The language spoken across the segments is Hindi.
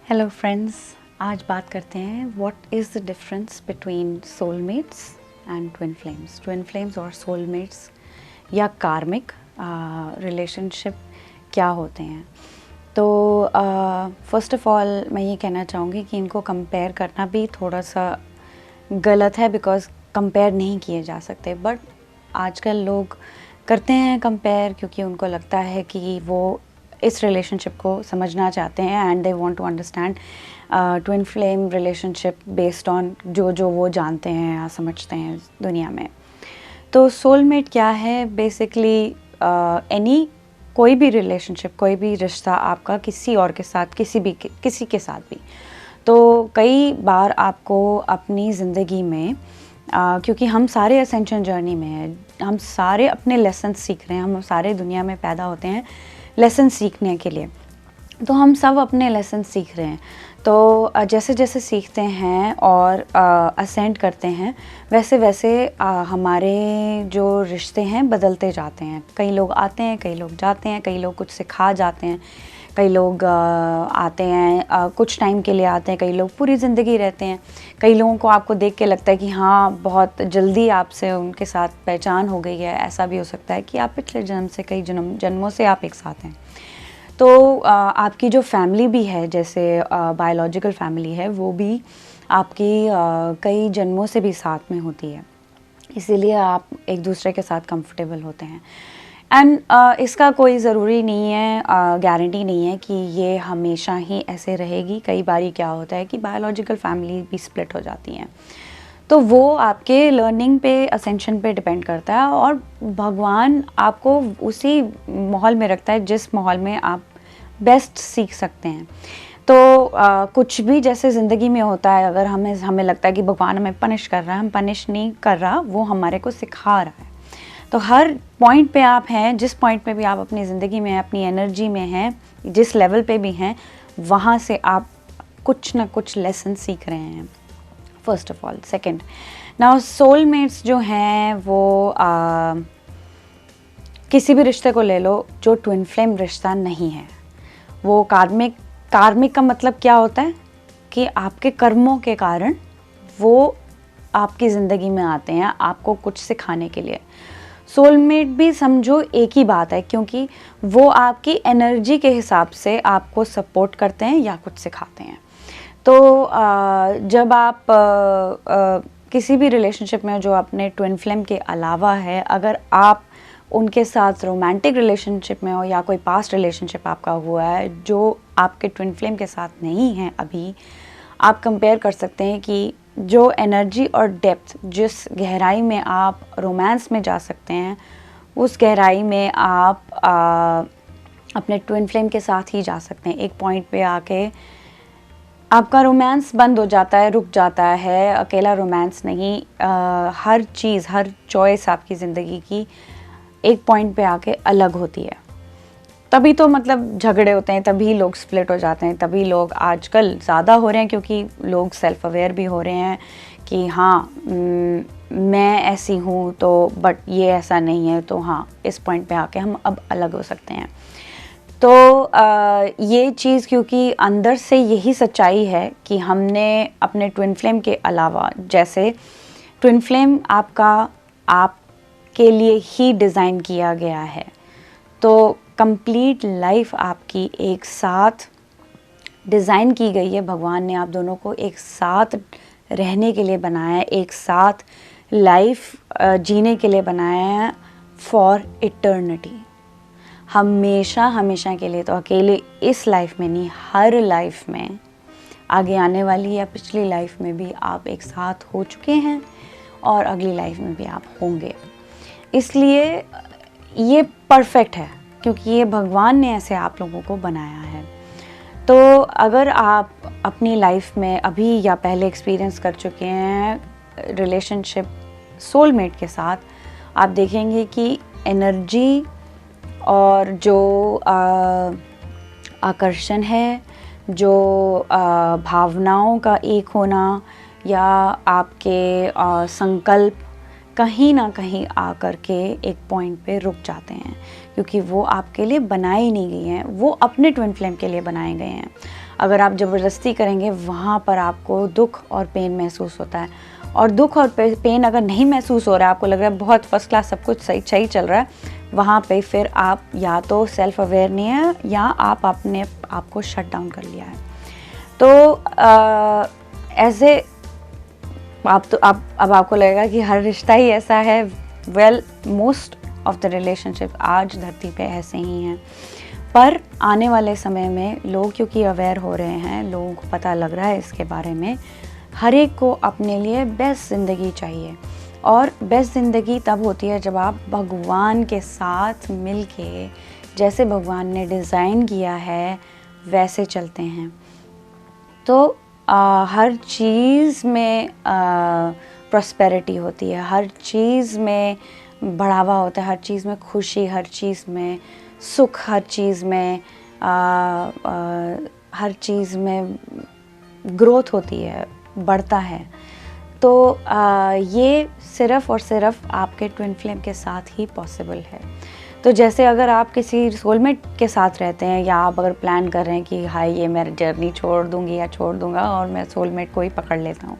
हेलो फ्रेंड्स, आज बात करते हैं what is the difference between soulmates and twin flames और सोलमेट्स या कार्मिक रिलेशनशिप क्या होते हैं। तो फर्स्ट ऑफ ऑल मैं ये कहना चाहूँगी कि इनको कंपेयर करना भी थोड़ा सा गलत है, बिकॉज़ कंपेयर नहीं किए जा सकते। बट आजकल लोग करते हैं कंपेयर क्योंकि उनको लगता है कि वो इस रिलेशनशिप को समझना चाहते हैं and they want to understand twin flame relationship based on जो वो जानते हैं या समझते हैं दुनिया में। तो सोलमेट क्या है? बेसिकली कोई भी रिलेशनशिप, कोई भी रिश्ता आपका किसी और के साथ, किसी के साथ भी, तो कई बार आपको अपनी ज़िंदगी में क्योंकि हम सारे असेंशन जर्नी में हैं, हम सारे अपने लेसन सीख रहे हैं, हम सारे दुनिया में पैदा होते हैं लेसन सीखने के लिए। तो हम सब अपने लेसन सीख रहे हैं। तो जैसे जैसे सीखते हैं और असेंड करते हैं, वैसे वैसे हमारे जो रिश्ते हैं बदलते जाते हैं। कई लोग आते हैं, कई लोग जाते हैं, कई लोग कुछ सिखा जाते हैं, कई लोग आते हैं कुछ टाइम के लिए आते हैं, कई लोग पूरी ज़िंदगी रहते हैं। कई लोगों को आपको देख के लगता है कि हाँ, बहुत जल्दी आपसे उनके साथ पहचान हो गई है। ऐसा भी हो सकता है कि आप पिछले जन्म से, कई जन्मों से आप एक साथ हैं। तो आपकी जो फैमिली भी है, जैसे बायोलॉजिकल फैमिली है, वो भी आपकी कई जन्मों से भी साथ में होती है, इसीलिए आप एक दूसरे के साथ कंफर्टेबल होते हैं। एंड इसका कोई ज़रूरी नहीं है, गारंटी नहीं है कि ये हमेशा ही ऐसे रहेगी। कई बारी क्या होता है कि बायोलॉजिकल फैमिली भी स्प्लिट हो जाती हैं, तो वो आपके लर्निंग पे, असेंशन पे डिपेंड करता है। और भगवान आपको उसी माहौल में रखता है जिस माहौल में आप बेस्ट सीख सकते हैं। तो कुछ भी जैसे ज़िंदगी में होता है, अगर हमें लगता है कि भगवान हमें पनिश कर रहा है, हम पनिश नहीं कर रहा, वो हमारे को सिखा रहा है। तो हर पॉइंट पे आप हैं, जिस पॉइंट पे भी आप अपनी ज़िंदगी में, अपनी एनर्जी में हैं, जिस लेवल पे भी हैं, वहाँ से आप कुछ ना कुछ लेसन सीख रहे हैं, first of all. Second, now soulmates जो हैं वो किसी भी रिश्ते को ले लो जो ट्विन फ्लेम रिश्ता नहीं है, वो कार्मिक का मतलब क्या होता है कि आपके कर्मों के कारण वो आपकी ज़िंदगी में आते हैं आपको कुछ सिखाने के लिए। सोलमेट भी समझो एक ही बात है, क्योंकि वो आपकी एनर्जी के हिसाब से आपको सपोर्ट करते हैं या कुछ सिखाते हैं। तो जब आप किसी भी रिलेशनशिप में जो अपने ट्विन फ्लेम के अलावा है, अगर आप उनके साथ रोमांटिक रिलेशनशिप में हो या कोई पास्ट रिलेशनशिप आपका हुआ है जो आपके ट्विन फ्लेम के साथ नहीं है अभी, आप कंपेयर कर सकते हैं कि जो एनर्जी और डेप्थ, जिस गहराई में आप रोमांस में जा सकते हैं, उस गहराई में आप अपने ट्विन फ्लेम के साथ ही जा सकते हैं। एक पॉइंट पे आके आपका रोमांस बंद हो जाता है, रुक जाता है। अकेला रोमांस नहीं, हर चीज़, हर चॉइस आपकी ज़िंदगी की एक पॉइंट पे आके अलग होती है। तभी तो मतलब झगड़े होते हैं, तभी लोग स्प्लिट हो जाते हैं, तभी लोग आजकल ज़्यादा हो रहे हैं, क्योंकि लोग सेल्फ अवेयर भी हो रहे हैं कि हाँ, मैं ऐसी हूँ तो, बट ये ऐसा नहीं है, तो हाँ, इस पॉइंट पे आके हम अब अलग हो सकते हैं। तो ये चीज़, क्योंकि अंदर से यही सच्चाई है कि हमने अपने ट्विन फ्लेम के अलावा, जैसे ट्विन फ्लेम आपके लिए ही डिज़ाइन किया गया है, तो कंप्लीट लाइफ आपकी एक साथ डिज़ाइन की गई है। भगवान ने आप दोनों को एक साथ रहने के लिए बनाया है, एक साथ लाइफ जीने के लिए बनाया है, फॉर इटर्निटी, हमेशा हमेशा के लिए। तो अकेले इस लाइफ में नहीं, हर लाइफ में, आगे आने वाली या पिछली लाइफ में भी आप एक साथ हो चुके हैं और अगली लाइफ में भी आप होंगे। इसलिए ये परफेक्ट है, क्योंकि ये भगवान ने ऐसे आप लोगों को बनाया है। तो अगर आप अपनी लाइफ में अभी या पहले एक्सपीरियंस कर चुके हैं रिलेशनशिप सोलमेट के साथ, आप देखेंगे कि एनर्जी और जो आकर्षण है, जो भावनाओं का एक होना, या आपके संकल्प कहीं ना कहीं आकर के एक पॉइंट पे रुक जाते हैं, क्योंकि वो आपके लिए बनाई नहीं गई हैं, वो अपने ट्विन फ्लेम के लिए बनाए गए हैं। अगर आप ज़बरदस्ती करेंगे वहाँ पर आपको दुख और पेन महसूस होता है। और दुख और पेन अगर नहीं महसूस हो रहा है, आपको लग रहा है बहुत फर्स्ट क्लास सब कुछ सही सही चल रहा है, वहाँ पे फिर आप या तो सेल्फ अवेयर नहीं है या आप अपने आप को शट डाउन कर लिया है। तो ऐसे अब आपको लगेगा कि हर रिश्ता ही ऐसा है। Well, most of the relationship आज धरती पे ऐसे ही हैं, पर आने वाले समय में लोग क्योंकि अवेयर हो रहे हैं, लोगों को पता लग रहा है इसके बारे में, हर एक को अपने लिए बेस्ट ज़िंदगी चाहिए। और बेस्ट ज़िंदगी तब होती है जब आप भगवान के साथ मिलके, जैसे भगवान ने डिज़ाइन किया है वैसे चलते हैं। तो हर चीज़ में प्रॉस्पेरिटी होती है, हर चीज़ में बढ़ावा होता है, हर चीज़ में खुशी, हर चीज़ में सुख, हर चीज़ में हर चीज़ में ग्रोथ होती है, बढ़ता है। तो ये सिर्फ़ और सिर्फ आपके ट्विन फ्लेम के साथ ही पॉसिबल है। तो जैसे अगर आप किसी सोलमेट के साथ रहते हैं, या आप अगर प्लान कर रहे हैं कि हाय ये मैं जर्नी छोड़ दूंगी या छोड़ दूंगा और मैं सोलमेट को ही पकड़ लेता हूँ,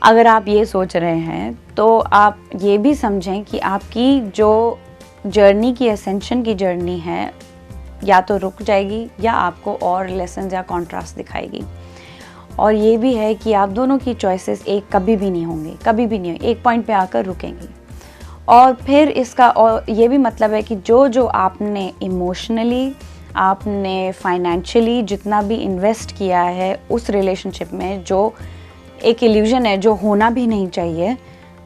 अगर आप ये सोच रहे हैं तो आप ये भी समझें कि आपकी जो जर्नी की एसेंशन की जर्नी है, या तो रुक जाएगी या आपको और लेसन या कॉन्ट्रास्ट दिखाएगी। और ये भी है कि आप दोनों की चॉइसेस एक कभी भी नहीं होंगे, कभी भी नहीं, एक पॉइंट पे आकर रुकेंगी। और फिर इसका और ये भी मतलब है कि जो आपने इमोशनली, आपने फाइनेंशियली जितना भी इन्वेस्ट किया है उस रिलेशनशिप में, जो एक इल्यूजन है, जो होना भी नहीं चाहिए,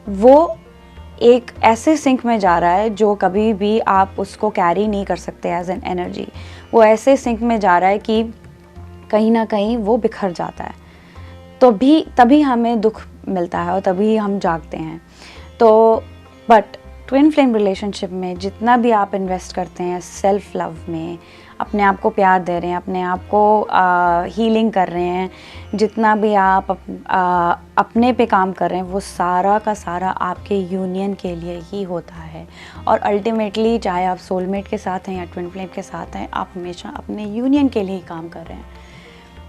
वो एक ऐसे सिंक में जा रहा है जो कभी भी आप उसको कैरी नहीं कर सकते एज एन एनर्जी। वो ऐसे सिंक में जा रहा है कि कहीं ना कहीं वो बिखर जाता है, तो तभी हमें दुख मिलता है और तभी हम जागते हैं। तो बट ट्विन फ्लेम रिलेशनशिप में जितना भी आप इन्वेस्ट करते हैं सेल्फ लव में, अपने आप को प्यार दे रहे हैं, अपने आप को हीलिंग कर रहे हैं, जितना भी आप अपने पे काम कर रहे हैं, वो सारा का सारा आपके यूनियन के लिए ही होता है। और अल्टीमेटली चाहे आप सोलमेट के साथ हैं या ट्विन फ्लेम के साथ हैं, आप हमेशा अपने यूनियन के लिए ही काम कर रहे हैं।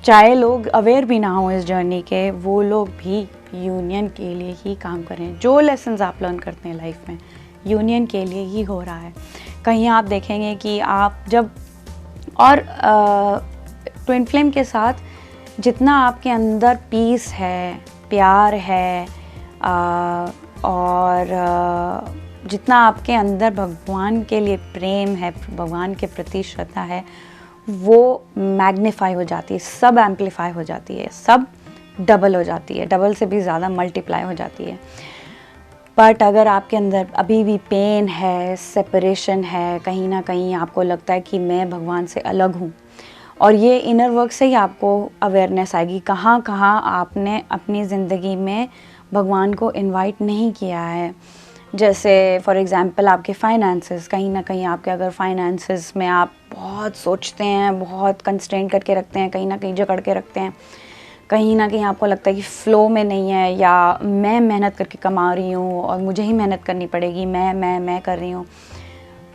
चाहे लोग अवेयर भी ना हो इस जर्नी के, वो लोग भी यूनियन के लिए ही काम करें। जो लेसन्स आप लर्न करते हैं लाइफ में, यूनियन के लिए ही हो रहा है। कहीं आप देखेंगे कि आप जब और ट्विन फ्लेम के साथ जितना आपके अंदर पीस है, प्यार है, और जितना आपके अंदर भगवान के लिए प्रेम है, भगवान के प्रति श्रद्धा है, वो मैग्नीफाई हो जाती है, सब एम्पलीफाई हो जाती है, सब डबल हो जाती है, डबल से भी ज़्यादा मल्टीप्लाई हो जाती है। बट अगर आपके अंदर अभी भी पेन है, सेपरेशन है, कहीं ना कहीं आपको लगता है कि मैं भगवान से अलग हूँ, और ये इनर वर्क से ही आपको अवेयरनेस आएगी कहाँ कहाँ आपने अपनी ज़िंदगी में भगवान को इनवाइट नहीं किया है। जैसे फॉर एग्ज़ाम्पल आपके फाइनेंसेस, कहीं ना कहीं आपके अगर फाइनेंसेस में आप बहुत सोचते हैं, बहुत कंस्ट्रेंट करके रखते हैं, कहीं ना कहीं जकड़ के रखते हैं, कहीं ना कहीं आपको लगता है कि फ़्लो में नहीं है, या मैं मेहनत करके कमा रही हूँ और मुझे ही मेहनत करनी पड़ेगी, मैं कर रही हूँ,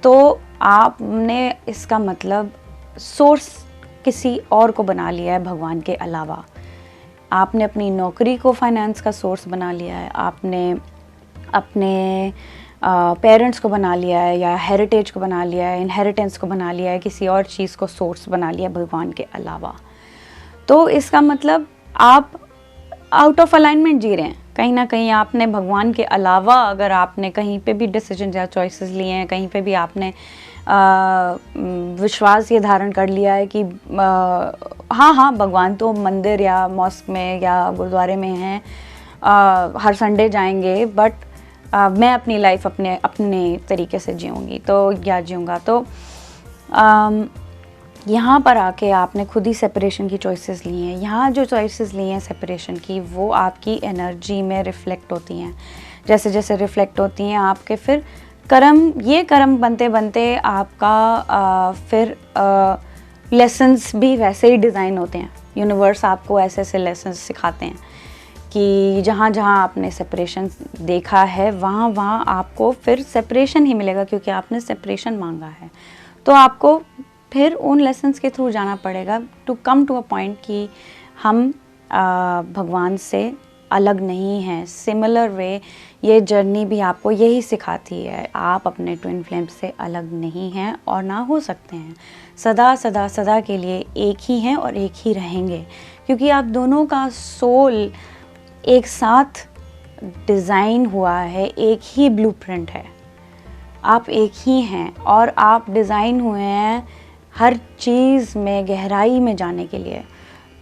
तो आपने इसका मतलब सोर्स किसी और को बना लिया है भगवान के अलावा। आपने अपनी नौकरी को फाइनेंस का सोर्स बना लिया है, आपने अपने पेरेंट्स को बना लिया है, या हेरिटेज को बना लिया है, इनहेरिटेंस को बना लिया है, किसी और चीज़ को सोर्स बना लिया भगवान के अलावा। तो इसका मतलब आप आउट ऑफ अलाइनमेंट जी रहे हैं। कहीं ना कहीं आपने भगवान के अलावा अगर आपने कहीं पे भी डिसीजन या चॉइसेस लिए हैं, कहीं पे भी आपने विश्वास ये धारण कर लिया है कि हाँ भगवान तो मंदिर या मॉस्क में या गुरुद्वारे में हैं, हर संडे जाएंगे, बट मैं अपनी लाइफ अपने तरीके से जीऊँगी तो या जीऊँगा, तो यहाँ पर आके आपने खुद ही सेपरेशन की चॉइसेस ली हैं। यहाँ जो चॉइसेस ली हैं सेपरेशन की, वो आपकी एनर्जी में रिफ़्लेक्ट होती हैं। जैसे जैसे रिफ़्लेक्ट होती हैं आपके फिर कर्म बनते बनते आपका फिर लेसन्स भी वैसे ही डिज़ाइन होते हैं। यूनिवर्स आपको ऐसे ऐसे लेसन्स सिखाते हैं कि जहाँ जहाँ आपने सेपरेशन देखा है वहाँ वहाँ आपको फिर सेपरेशन ही मिलेगा, क्योंकि आपने सेपरेशन मांगा है। तो आपको फिर उन लेसन्स के थ्रू जाना पड़ेगा to come to a point कि हम भगवान से अलग नहीं हैं। सिमिलर वे ये जर्नी भी आपको यही सिखाती है, आप अपने ट्विन फ्लेम से अलग नहीं हैं और ना हो सकते हैं। सदा सदा सदा के लिए एक ही हैं और एक ही रहेंगे, क्योंकि आप दोनों का सोल एक साथ डिज़ाइन हुआ है, एक ही ब्लूप्रिंट है। आप एक ही हैं और आप डिज़ाइन हुए हैं हर चीज़ में गहराई में जाने के लिए।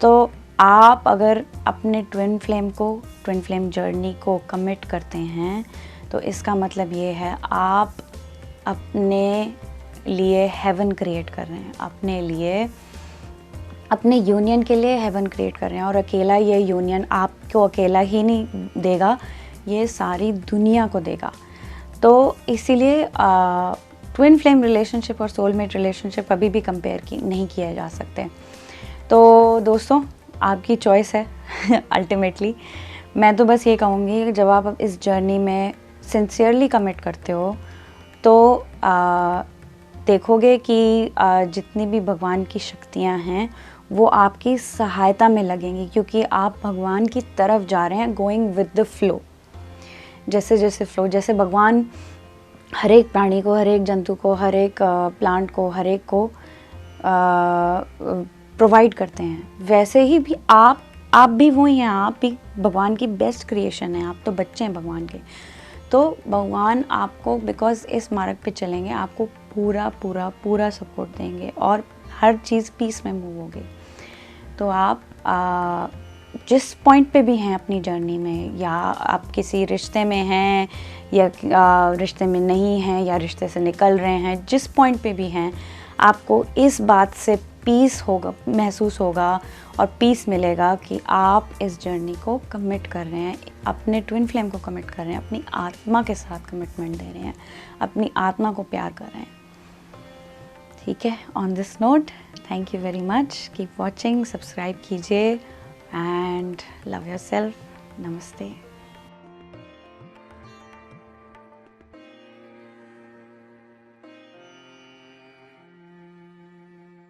तो आप अगर अपने ट्विन फ्लेम जर्नी को कमिट करते हैं तो इसका मतलब ये है आप अपने लिए हेवन क्रिएट कर रहे हैं, अपने लिए, अपने यूनियन के लिए हेवन क्रिएट कर रहे हैं। और अकेला ये यूनियन आपको अकेला ही नहीं देगा, ये सारी दुनिया को देगा। तो इसीलिए ट्विन फ्लेम रिलेशनशिप और सोलमेट रिलेशनशिप कभी भी कंपेयर नहीं किए जा सकते। तो दोस्तों, आपकी चॉइस है अल्टीमेटली। मैं तो बस ये कहूँगी कि जब आप इस जर्नी में सिंसियरली कमिट करते हो तो देखोगे कि जितनी भी भगवान की शक्तियाँ हैं वो आपकी सहायता में लगेंगी, क्योंकि आप भगवान की तरफ जा रहे हैं, गोइंग विद द फ्लो। जैसे जैसे फ्लो, जैसे भगवान हर एक प्राणी को, हर एक जंतु को, हर एक प्लांट को, हर एक को प्रोवाइड करते हैं, वैसे ही भी आप भी वही हैं, आप भी भगवान की बेस्ट क्रिएशन है। आप तो बच्चे हैं भगवान के। तो भगवान आपको, बिकॉज इस मार्ग पे चलेंगे, आपको पूरा पूरा पूरा सपोर्ट देंगे और हर चीज़ पीस में मूव होगी। तो आप जिस पॉइंट पे भी हैं अपनी जर्नी में, या आप किसी रिश्ते में हैं या रिश्ते में नहीं हैं या रिश्ते से निकल रहे हैं, जिस पॉइंट पे भी हैं, आपको इस बात से पीस होगा, महसूस होगा और पीस मिलेगा कि आप इस जर्नी को कमिट कर रहे हैं, अपने ट्विन फ्लेम को कमिट कर रहे हैं, अपनी आत्मा के साथ कमिटमेंट दे रहे हैं, अपनी आत्मा को प्यार कर रहे हैं। ठीक है, on this note, thank you very much, keep watching, subscribe कीजिए एंड लव योरसेल्फ। नमस्ते।